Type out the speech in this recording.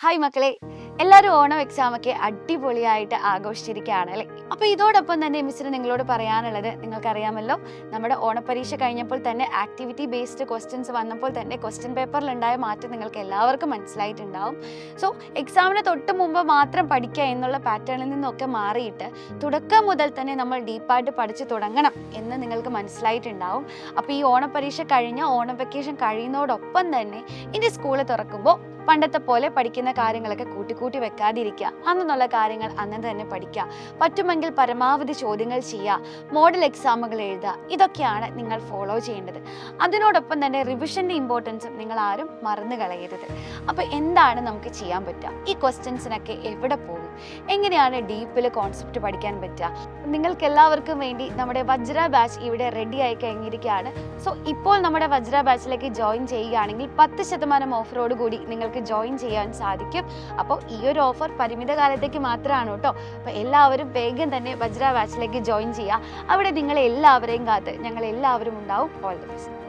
Hi മക്കളെ, എല്ലാവരും ഓണം എക്സാമൊക്കെ അടിപൊളിയായിട്ട് ആഘോഷിച്ചിരിക്കുകയാണ് അല്ലേ? അപ്പോൾ ഇതോടൊപ്പം തന്നെ മിസ്സിന് നിങ്ങളോട് പറയാനുള്ളത്, നിങ്ങൾക്കറിയാമല്ലോ, നമ്മുടെ ഓണപ്പരീക്ഷ കഴിഞ്ഞപ്പോൾ തന്നെ ആക്ടിവിറ്റി ബേസ്ഡ് ക്വസ്റ്റ്യൻസ് വന്നപ്പോൾ തന്നെ ക്വസ്റ്റ്യൻ പേപ്പറിലുണ്ടായ മാറ്റം നിങ്ങൾക്ക് എല്ലാവർക്കും മനസ്സിലായിട്ടുണ്ടാവും. സോ എക്സാമിന് തൊട്ട് മുമ്പ് മാത്രം പഠിക്കുക എന്നുള്ള പാറ്റേണിൽ നിന്നൊക്കെ മാറിയിട്ട് തുടക്കം മുതൽ തന്നെ നമ്മൾ ഡീപ്പായിട്ട് പഠിച്ച് തുടങ്ങണം എന്ന് നിങ്ങൾക്ക് മനസ്സിലായിട്ടുണ്ടാവും. അപ്പോൾ ഈ ഓണപ്പരീക്ഷ കഴിഞ്ഞ ഓണം വെക്കേഷൻ കഴിയുന്നതോടൊപ്പം തന്നെ ഇനി സ്കൂൾ തുറക്കുമ്പോൾ പണ്ടത്തെ പോലെ പഠിക്കുന്ന കാര്യങ്ങളൊക്കെ കൂട്ടി വെക്കാതിരിക്കുക, അന്നുള്ള കാര്യങ്ങൾ അന്ന് തന്നെ പഠിക്കുക, പറ്റുമെങ്കിൽ പരമാവധി ചോദ്യങ്ങൾ ചെയ്യുക, മോഡൽ എക്സാമുകൾ എഴുതുക. ഇതൊക്കെയാണ് നിങ്ങൾ ഫോളോ ചെയ്യേണ്ടത്. അതിനോടൊപ്പം തന്നെ റിവിഷൻ്റെ ഇമ്പോർട്ടൻസും നിങ്ങൾ ആരും മറന്നു കളയരുത്. അപ്പോൾ എന്താണ് നമുക്ക് ചെയ്യാൻ പറ്റുക? ഈ ക്വസ്റ്റ്യൻസിനൊക്കെ എവിടെ പോകും? എങ്ങനെയാണ് ഡീപ്പിൽ കോൺസെപ്റ്റ് പഠിക്കാൻ പറ്റുക? നിങ്ങൾക്ക് എല്ലാവർക്കും വേണ്ടി നമ്മുടെ വജ്ര ബാച്ച് ഇവിടെ റെഡി ആയി കഴിഞ്ഞിരിക്കുകയാണ്. സോ ഇപ്പോൾ നമ്മുടെ വജ്ര ബാച്ചിലേക്ക് ജോയിൻ ചെയ്യുകയാണെങ്കിൽ 10% ഓഫറോട് കൂടി നിങ്ങൾക്ക് ജോയിൻ ചെയ്യാൻ സാധിക്കും. അപ്പോൾ ഈ ഒരു ഓഫർ പരിമിത കാലത്തേക്ക് മാത്രമാണ് കേട്ടോ. അപ്പോൾ എല്ലാവരും വേഗം തന്നെ വജ്ര ബാച്ചിലേക്ക് ജോയിൻ ചെയ്യുക. അവിടെ നിങ്ങളെ എല്ലാവരെയും കാത്ത് ഞങ്ങൾ എല്ലാവരും ഉണ്ടാവും. All the best.